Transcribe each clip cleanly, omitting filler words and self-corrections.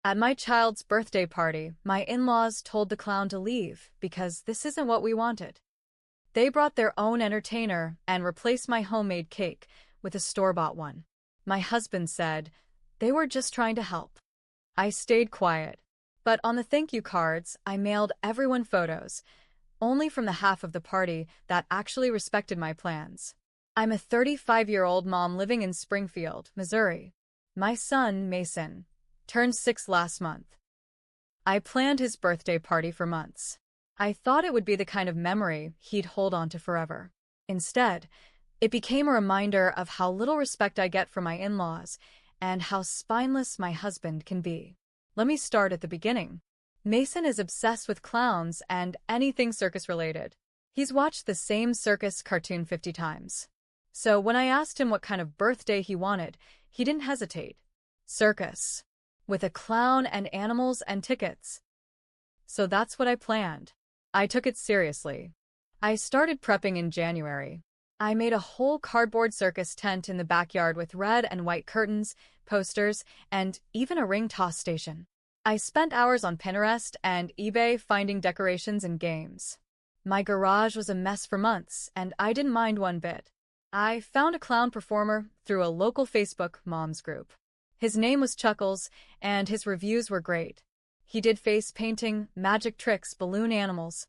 At my child's birthday party, my in-laws told the clown to leave because this isn't what we wanted. They brought their own entertainer and replaced my homemade cake with a store-bought one. My husband said, they were just trying to help. I stayed quiet. But on the thank you cards, I mailed everyone photos, only from the half of the party that actually respected my plans. I'm a 35-year-old mom living in Springfield, Missouri. My son, Mason, turned 6 last month. I planned his birthday party for months. I thought it would be the kind of memory he'd hold on to forever. Instead, it became a reminder of how little respect I get from my in-laws and how spineless my husband can be. Let me start at the beginning. Mason is obsessed with clowns and anything circus-related. He's watched the same circus cartoon 50 times. So when I asked him what kind of birthday he wanted, he didn't hesitate. Circus. With a clown and animals and tickets. So that's what I planned. I took it seriously. I started prepping in January. I made a whole cardboard circus tent in the backyard with red and white curtains, posters, and even a ring toss station. I spent hours on Pinterest and eBay finding decorations and games. My garage was a mess for months, and I didn't mind one bit. I found a clown performer through a local Facebook moms group. His name was Chuckles, and his reviews were great. He did face painting, magic tricks, balloon animals.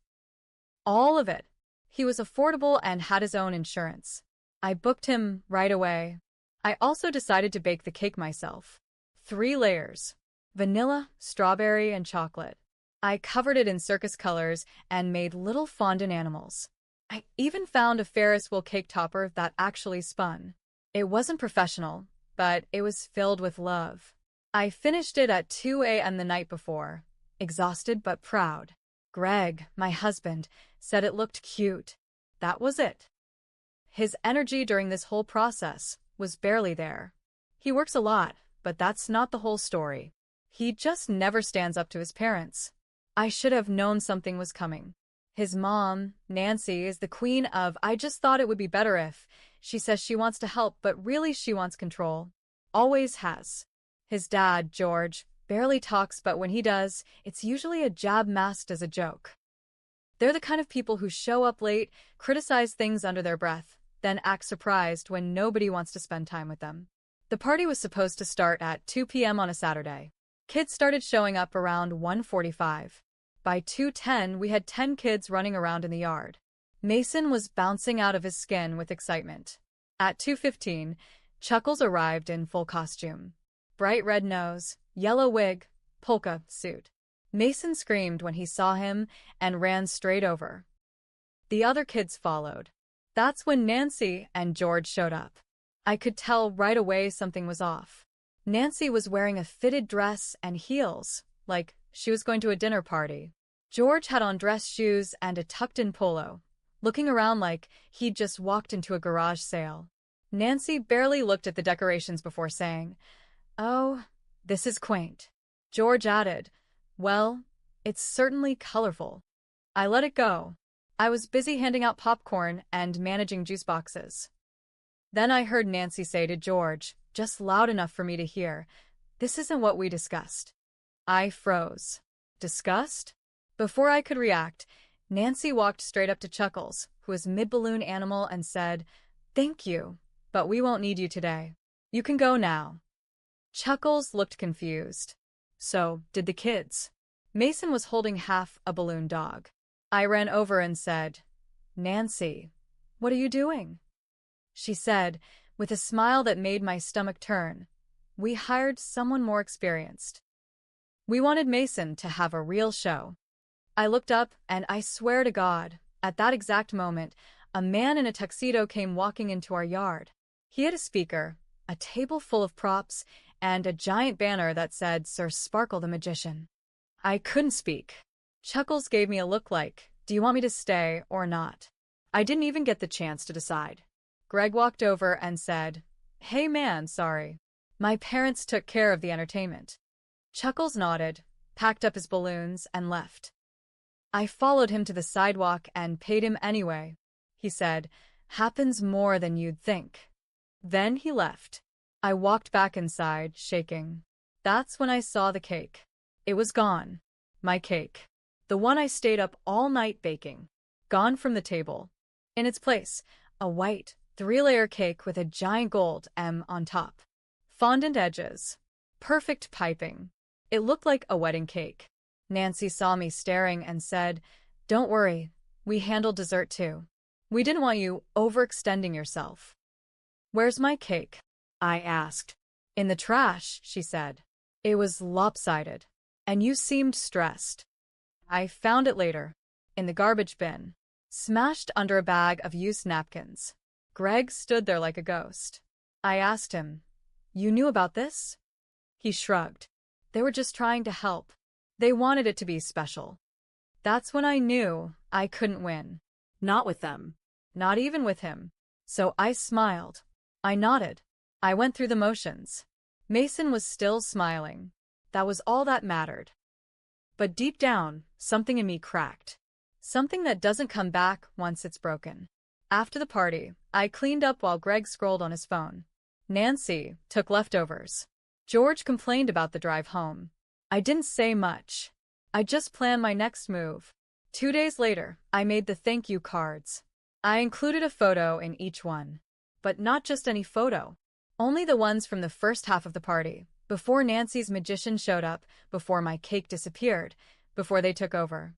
All of it. He was affordable and had his own insurance. I booked him right away. I also decided to bake the cake myself. 3 layers. Vanilla, strawberry, and chocolate. I covered it in circus colors and made little fondant animals. I even found a Ferris wheel cake topper that actually spun. It wasn't professional, but it was filled with love. I finished it at 2 a.m. the night before, exhausted but proud. Greg, my husband, said it looked cute. That was it. His energy during this whole process was barely there. He works a lot, but that's not the whole story. He just never stands up to his parents. I should have known something was coming. His mom, Nancy, is the queen of I just thought it would be better if. She says she wants to help, but really she wants control. Always has. His dad, George, barely talks, but when he does, it's usually a jab masked as a joke. They're the kind of people who show up late, criticize things under their breath, then act surprised when nobody wants to spend time with them. The party was supposed to start at 2 p.m. on a Saturday. Kids started showing up around 1:45. By 2:10, we had 10 kids running around in the yard. Mason was bouncing out of his skin with excitement. At 2:15, Chuckles arrived in full costume. Bright red nose, yellow wig, polka suit. Mason screamed when he saw him and ran straight over. The other kids followed. That's when Nancy and George showed up. I could tell right away something was off. Nancy was wearing a fitted dress and heels, like she was going to a dinner party. George had on dress shoes and a tucked-in polo, looking around like he'd just walked into a garage sale. Nancy barely looked at the decorations before saying, "Oh, this is quaint." George added, "Well, it's certainly colorful." I let it go. I was busy handing out popcorn and managing juice boxes. Then I heard Nancy say to George, just loud enough for me to hear, "This isn't what we discussed." I froze. Discussed? Before I could react, Nancy walked straight up to Chuckles, who was mid-balloon animal, and said, "Thank you, but we won't need you today. You can go now." Chuckles looked confused. So did the kids. Mason was holding half a balloon dog. I ran over and said, "Nancy, what are you doing?" She said, with a smile that made my stomach turn, "We hired someone more experienced. We wanted Mason to have a real show." I looked up, and I swear to God, at that exact moment, a man in a tuxedo came walking into our yard. He had a speaker, a table full of props, and a giant banner that said Sir Sparkle the Magician. I couldn't speak. Chuckles gave me a look like, "Do you want me to stay or not?" I didn't even get the chance to decide. Greg walked over and said, "Hey man, sorry. My parents took care of the entertainment." Chuckles nodded, packed up his balloons, and left. I followed him to the sidewalk and paid him anyway. He said, "Happens more than you'd think." Then he left. I walked back inside, shaking. That's when I saw the cake. It was gone. My cake. The one I stayed up all night baking. Gone from the table. In its place, a white, three-layer cake with a giant gold M on top. Fondant edges. Perfect piping. It looked like a wedding cake. Nancy saw me staring and said, "Don't worry, we handled dessert too. We didn't want you overextending yourself." "Where's my cake?" I asked. "In the trash," she said. "It was lopsided. And you seemed stressed." "I found it later. In the garbage bin. Smashed under a bag of used napkins." Greg stood there like a ghost. I asked him, "You knew about this?" He shrugged. "They were just trying to help. They wanted it to be special." That's when I knew I couldn't win. Not with them. Not even with him. So I smiled. I nodded. I went through the motions. Mason was still smiling. That was all that mattered. But deep down, something in me cracked. Something that doesn't come back once it's broken. After the party, I cleaned up while Greg scrolled on his phone. Nancy took leftovers. George complained about the drive home. I didn't say much. I just planned my next move. 2 days later, I made the thank you cards. I included a photo in each one. But not just any photo. Only the ones from the first half of the party, before Nancy's magician showed up, before my cake disappeared, before they took over.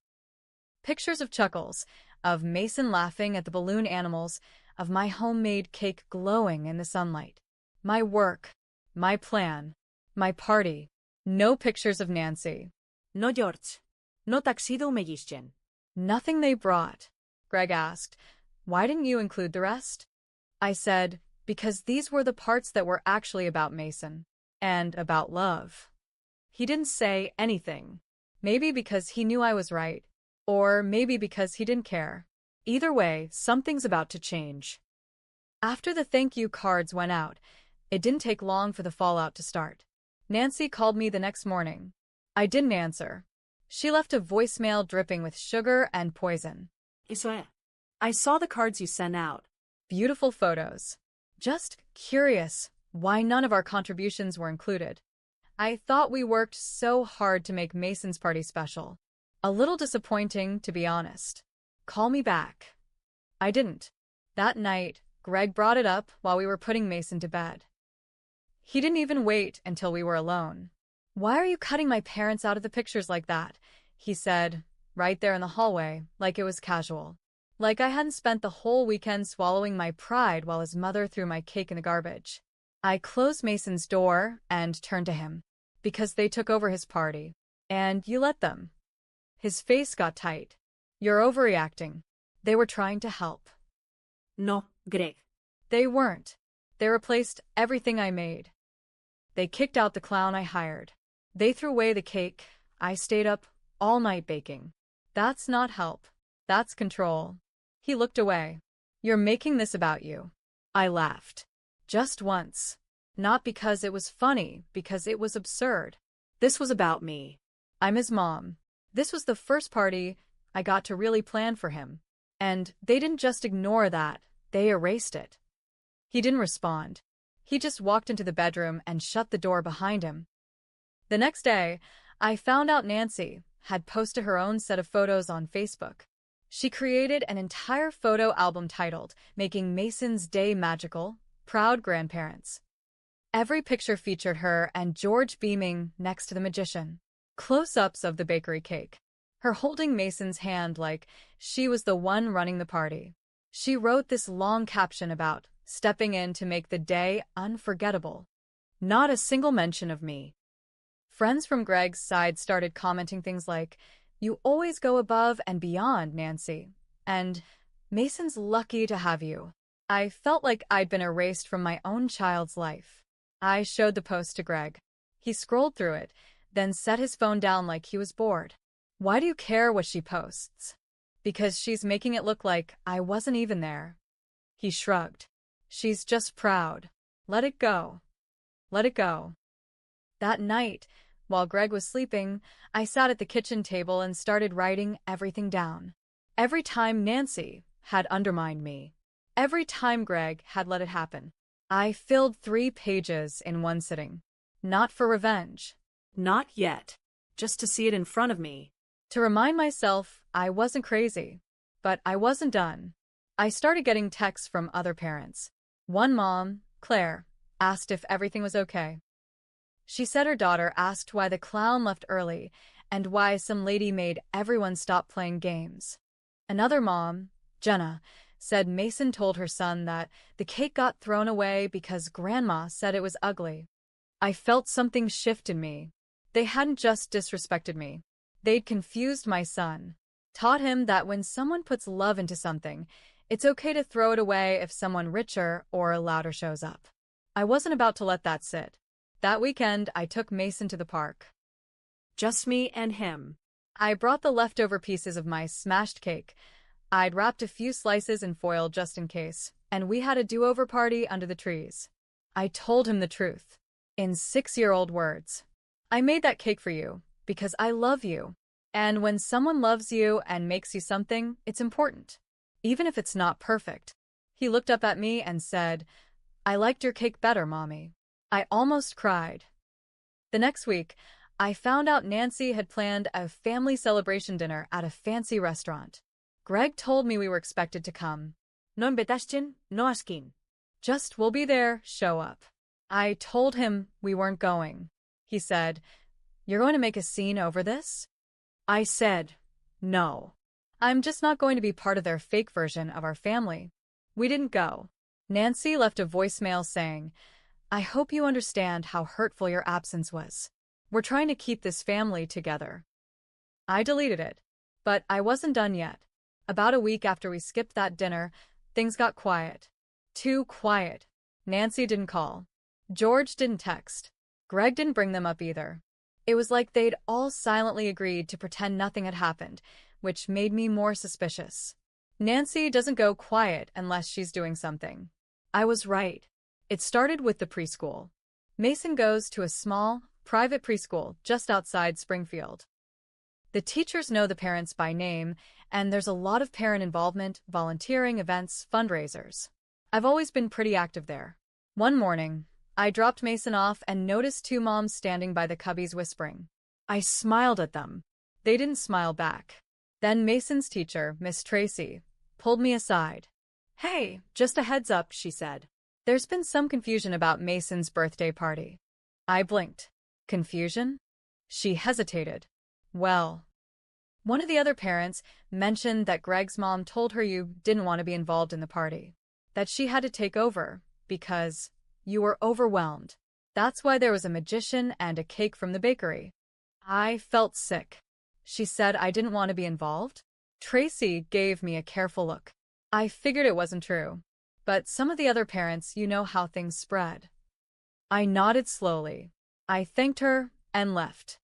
Pictures of Chuckles, of Mason laughing at the balloon animals, of my homemade cake glowing in the sunlight. My work, my plan, my party. No pictures of Nancy. No George. No tuxedo magician. Nothing they brought. Greg asked, "Why didn't you include the rest?" I said, "Because these were the parts that were actually about Mason. And about love." He didn't say anything. Maybe because he knew I was right. Or maybe because he didn't care. Either way, something's about to change. After the thank you cards went out, it didn't take long for the fallout to start. Nancy called me the next morning. I didn't answer. She left a voicemail dripping with sugar and poison. Eso I saw the cards you sent out. Beautiful photos. Just curious why none of our contributions were included. I thought we worked so hard to make Mason's party special. A little disappointing, to be honest. Call me back. I didn't. That night, Greg brought it up while we were putting Mason to bed. He didn't even wait until we were alone. "Why are you cutting my parents out of the pictures like that?" he said, right there in the hallway, like it was casual. Like I hadn't spent the whole weekend swallowing my pride while his mother threw my cake in the garbage. I closed Mason's door and turned to him. "Because they took over his party. And you let them." His face got tight. "You're overreacting. They were trying to help." No, Greg. They weren't. They replaced everything I made. They kicked out the clown I hired. They threw away the cake I stayed up all night baking. That's not help. That's control. He looked away. "You're making this about you." I laughed. Just once. Not because it was funny, because it was absurd. This was about me. I'm his mom. This was the first party I got to really plan for him. And they didn't just ignore that, they erased it. He didn't respond. He just walked into the bedroom and shut the door behind him. The next day, I found out Nancy had posted her own set of photos on Facebook. She created an entire photo album titled, "Making Mason's Day Magical, Proud Grandparents." Every picture featured her and George beaming next to the magician. Close-ups of the bakery cake. Her holding Mason's hand like she was the one running the party. She wrote this long caption about stepping in to make the day unforgettable. Not a single mention of me. Friends from Greg's side started commenting things like, "You always go above and beyond, Nancy," and "Mason's lucky to have you." I felt like I'd been erased from my own child's life. I showed the post to Greg. He scrolled through it, then set his phone down like he was bored. "Why do you care what she posts?" "Because she's making it look like I wasn't even there." He shrugged. "She's just proud. Let it go. Let it go." That night, while Greg was sleeping, I sat at the kitchen table and started writing everything down. Every time Nancy had undermined me. Every time Greg had let it happen. I filled 3 pages in one sitting. Not for revenge. Not yet. Just to see it in front of me. To remind myself I wasn't crazy. But I wasn't done. I started getting texts from other parents. One mom, Claire, asked if everything was okay. She said her daughter asked why the clown left early and why some lady made everyone stop playing games. Another mom, Jenna, said Mason told her son that the cake got thrown away because Grandma said it was ugly. I felt something shift in me. They hadn't just disrespected me. They'd confused my son, taught him that when someone puts love into something, it's okay to throw it away if someone richer or louder shows up. I wasn't about to let that sit. That weekend, I took Mason to the park. Just me and him. I brought the leftover pieces of my smashed cake. I'd wrapped a few slices in foil just in case, and we had a do-over party under the trees. I told him the truth, in 6-year-old words. I made that cake for you, because I love you. And when someone loves you and makes you something, it's important, even if it's not perfect. He looked up at me and said, "I liked your cake better, Mommy." I almost cried. The next week, I found out Nancy had planned a family celebration dinner at a fancy restaurant. Greg told me we were expected to come. No invitasjen, no askin. Just, "We'll be there, show up." I told him we weren't going. He said, "You're going to make a scene over this?" I said, "No. I'm just not going to be part of their fake version of our family." We didn't go. Nancy left a voicemail saying, "I hope you understand how hurtful your absence was. We're trying to keep this family together." I deleted it, but I wasn't done yet. About a week after we skipped that dinner, things got quiet. Too quiet. Nancy didn't call. George didn't text. Greg didn't bring them up either. It was like they'd all silently agreed to pretend nothing had happened, which made me more suspicious. Nancy doesn't go quiet unless she's doing something. I was right. It started with the preschool. Mason goes to a small, private preschool just outside Springfield. The teachers know the parents by name, and there's a lot of parent involvement, volunteering, events, fundraisers. I've always been pretty active there. One morning, I dropped Mason off and noticed 2 moms standing by the cubbies whispering. I smiled at them. They didn't smile back. Then Mason's teacher, Miss Tracy, pulled me aside. "Hey, just a heads up," she said. "There's been some confusion about Mason's birthday party." I blinked. Confusion? She hesitated. "Well, one of the other parents mentioned that Greg's mom told her you didn't want to be involved in the party, that she had to take over because you were overwhelmed. That's why there was a magician and a cake from the bakery." I felt sick. She said I didn't want to be involved? Tracy gave me a careful look. I figured it wasn't true. But some of the other parents, you know how things spread. I nodded slowly. I thanked her and left.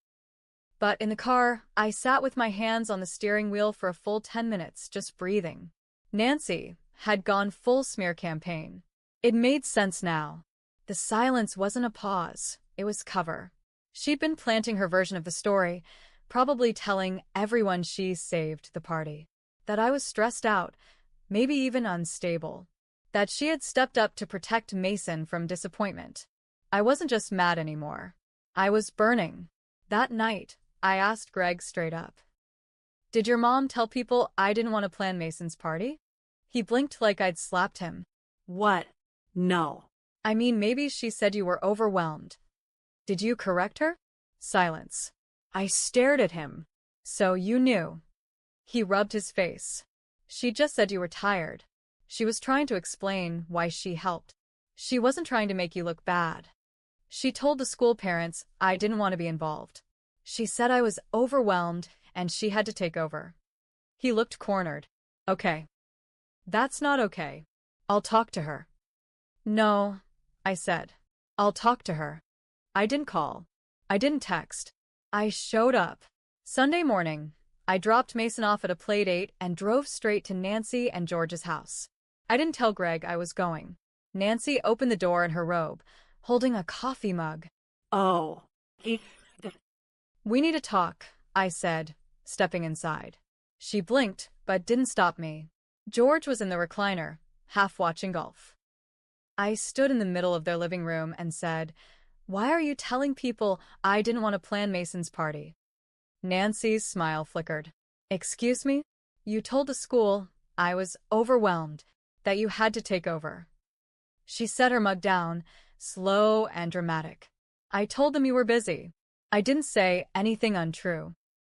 But in the car, I sat with my hands on the steering wheel for a full 10 minutes, just breathing. Nancy had gone full smear campaign. It made sense now. The silence wasn't a pause, it was cover. She'd been planting her version of the story, probably telling everyone she saved the party. That I was stressed out, maybe even unstable. That she had stepped up to protect Mason from disappointment. I wasn't just mad anymore. I was burning. That night, I asked Greg straight up. "Did your mom tell people I didn't want to plan Mason's party?" He blinked like I'd slapped him. What? No. "I mean, maybe she said you were overwhelmed. Did you correct her?" Silence. I stared at him. "So you knew." He rubbed his face. "She just said you were tired." She was trying to explain why she helped. She wasn't trying to make you look bad. She told the school parents I didn't want to be involved. She said I was overwhelmed and she had to take over. He looked cornered. "Okay. That's not okay. I'll talk to her." "No," I said. "I'll talk to her." I didn't call. I didn't text. I showed up. Sunday morning, I dropped Mason off at a play date and drove straight to Nancy and George's house. I didn't tell Greg I was going. Nancy opened the door in her robe, holding a coffee mug. Oh. "We need to talk," I said, stepping inside. She blinked, but didn't stop me. George was in the recliner, half watching golf. I stood in the middle of their living room and said, Why are you telling people I didn't want to plan Mason's party? Nancy's smile flickered. Excuse me? You told the school I was overwhelmed, that you had to take over. She set her mug down, slow and dramatic. I told them you were busy. I didn't say anything untrue.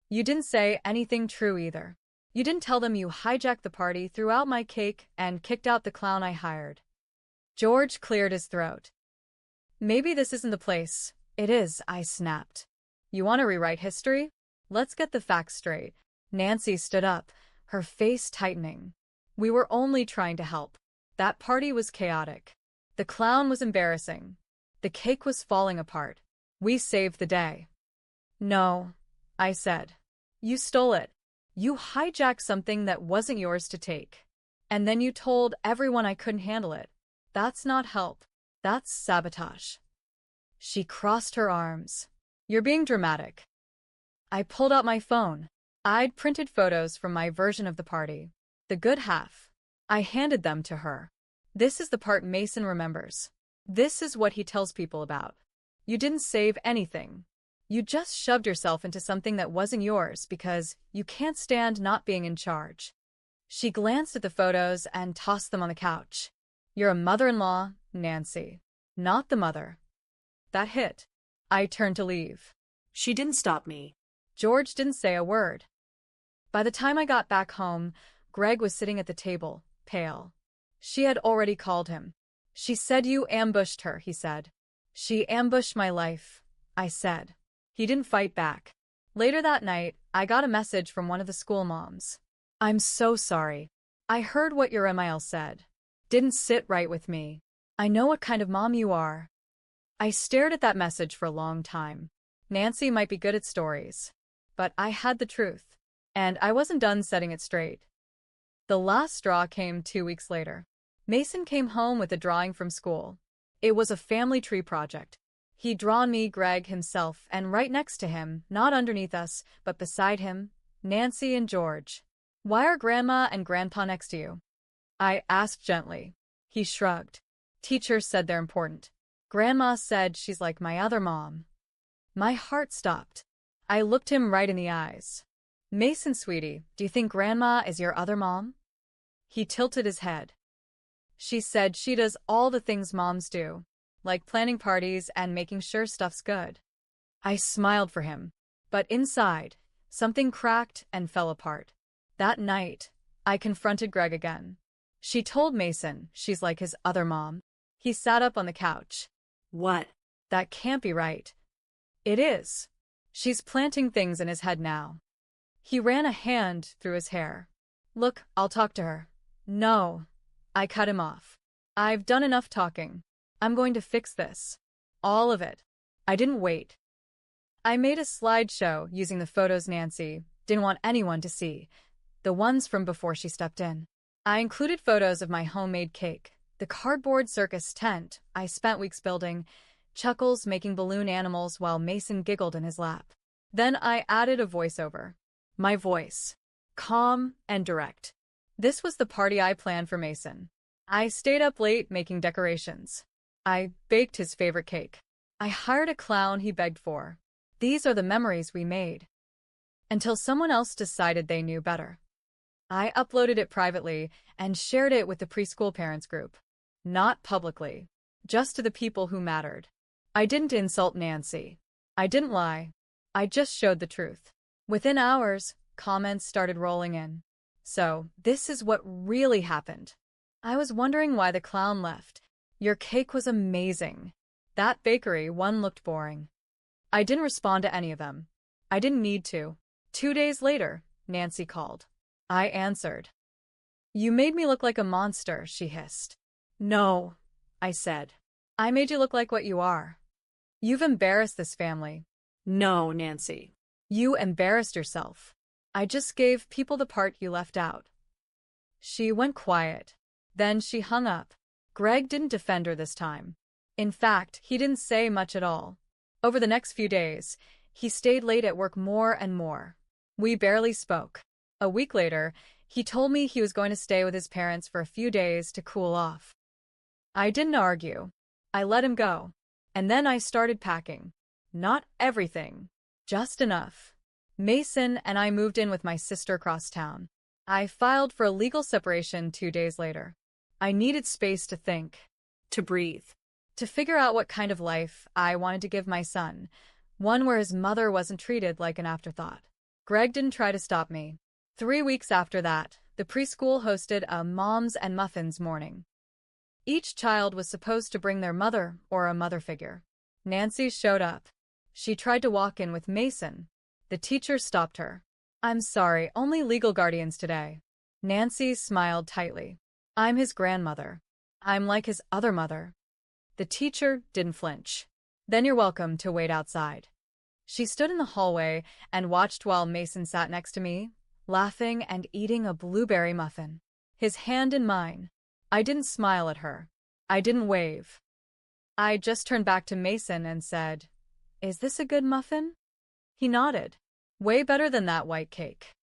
You didn't say anything true either. You didn't tell them you hijacked the party, threw out my cake, and kicked out the clown I hired. George cleared his throat. Maybe this isn't the place. It is, I snapped. You want to rewrite history? Let's get the facts straight. Nancy stood up, her face tightening. We were only trying to help. That party was chaotic. The clown was embarrassing. The cake was falling apart. We saved the day. No, I said. You stole it. You hijacked something that wasn't yours to take. And then you told everyone I couldn't handle it. That's not help. That's sabotage. She crossed her arms. You're being dramatic. I pulled out my phone. I'd printed photos from my version of the party. The good half. I handed them to her. This is the part Mason remembers. This is what he tells people about. You didn't save anything. You just shoved yourself into something that wasn't yours because you can't stand not being in charge. She glanced at the photos and tossed them on the couch. You're a mother-in-law, Nancy. Not the mother. That hit. I turned to leave. She didn't stop me. George didn't say a word. By the time I got back home, Greg was sitting at the table, pale. She had already called him. She said you ambushed her, he said. She ambushed my life, I said. He didn't fight back. Later that night, I got a message from one of the school moms. I'm so sorry. I heard what your email said. Didn't sit right with me. I know what kind of mom you are. I stared at that message for a long time. Nancy might be good at stories, but I had the truth, and I wasn't done setting it straight. The last straw came 2 weeks later. Mason came home with a drawing from school. It was a family tree project. He'd drawn me, Greg, himself, and right next to him, not underneath us, but beside him, Nancy and George. Why are Grandma and Grandpa next to you? I asked gently. He shrugged. Teachers said they're important. Grandma said she's like my other mom. My heart stopped. I looked him right in the eyes. Mason, sweetie, do you think Grandma is your other mom? He tilted his head. She said she does all the things moms do, like planning parties and making sure stuff's good. I smiled for him, but inside, something cracked and fell apart. That night, I confronted Greg again. She told Mason she's like his other mom. He sat up on the couch. What? That can't be right. It is. She's planting things in his head now. He ran a hand through his hair. Look, I'll talk to her. No. I cut him off. I've done enough talking. I'm going to fix this. All of it. I didn't wait. I made a slideshow using the photos Nancy didn't want anyone to see, the ones from before she stepped in. I included photos of my homemade cake, the cardboard circus tent I spent weeks building, Chuckles making balloon animals while Mason giggled in his lap. Then I added a voiceover. My voice. Calm and direct. This was the party I planned for Mason. I stayed up late making decorations. I baked his favorite cake. I hired a clown he begged for. These are the memories we made. Until someone else decided they knew better. I uploaded it privately and shared it with the preschool parents group. Not publicly. Just to the people who mattered. I didn't insult Nancy. I didn't lie. I just showed the truth. Within hours, comments started rolling in. So, this is what really happened. I was wondering why the clown left. Your cake was amazing. That bakery one looked boring. I didn't respond to any of them. I didn't need to. 2 days later, Nancy called. I answered. You made me look like a monster, she hissed. No, I said. I made you look like what you are. You've embarrassed this family. No, Nancy. You embarrassed yourself. I just gave people the part you left out. She went quiet. Then she hung up. Greg didn't defend her this time. In fact, he didn't say much at all. Over the next few days, he stayed late at work more and more. We barely spoke. A week later, he told me he was going to stay with his parents for a few days to cool off. I didn't argue. I let him go. And then I started packing. Not everything, just enough. Mason and I moved in with my sister across town. I filed for a legal separation 2 days later. I needed space to think, To breathe. to figure out what kind of life I wanted to give my son, one where his mother wasn't treated like an afterthought. Greg didn't try to stop me. 3 weeks after that, the preschool hosted a Moms and Muffins morning. Each child was supposed to bring their mother or a mother figure. Nancy showed up. She tried to walk in with Mason. The teacher stopped her. "I'm sorry, only legal guardians today." Nancy smiled tightly. "I'm his grandmother. I'm like his other mother." The teacher didn't flinch. "Then you're welcome to wait outside." She stood in the hallway and watched while Mason sat next to me, laughing and eating a blueberry muffin, his hand in mine. I didn't smile at her. I didn't wave. I just turned back to Mason and said, "Is this a good muffin?" He nodded. "Way better than that white cake."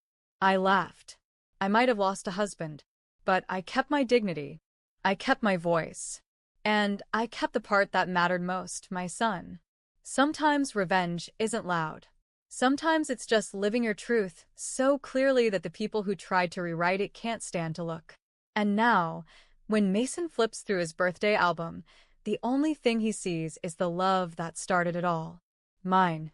I laughed. I might have lost a husband, but I kept my dignity. I kept my voice. And I kept the part that mattered most, my son. Sometimes revenge isn't loud. Sometimes it's just living your truth so clearly that the people who tried to rewrite it can't stand to look. And now, when Mason flips through his birthday album, the only thing he sees is the love that started it all. Mine.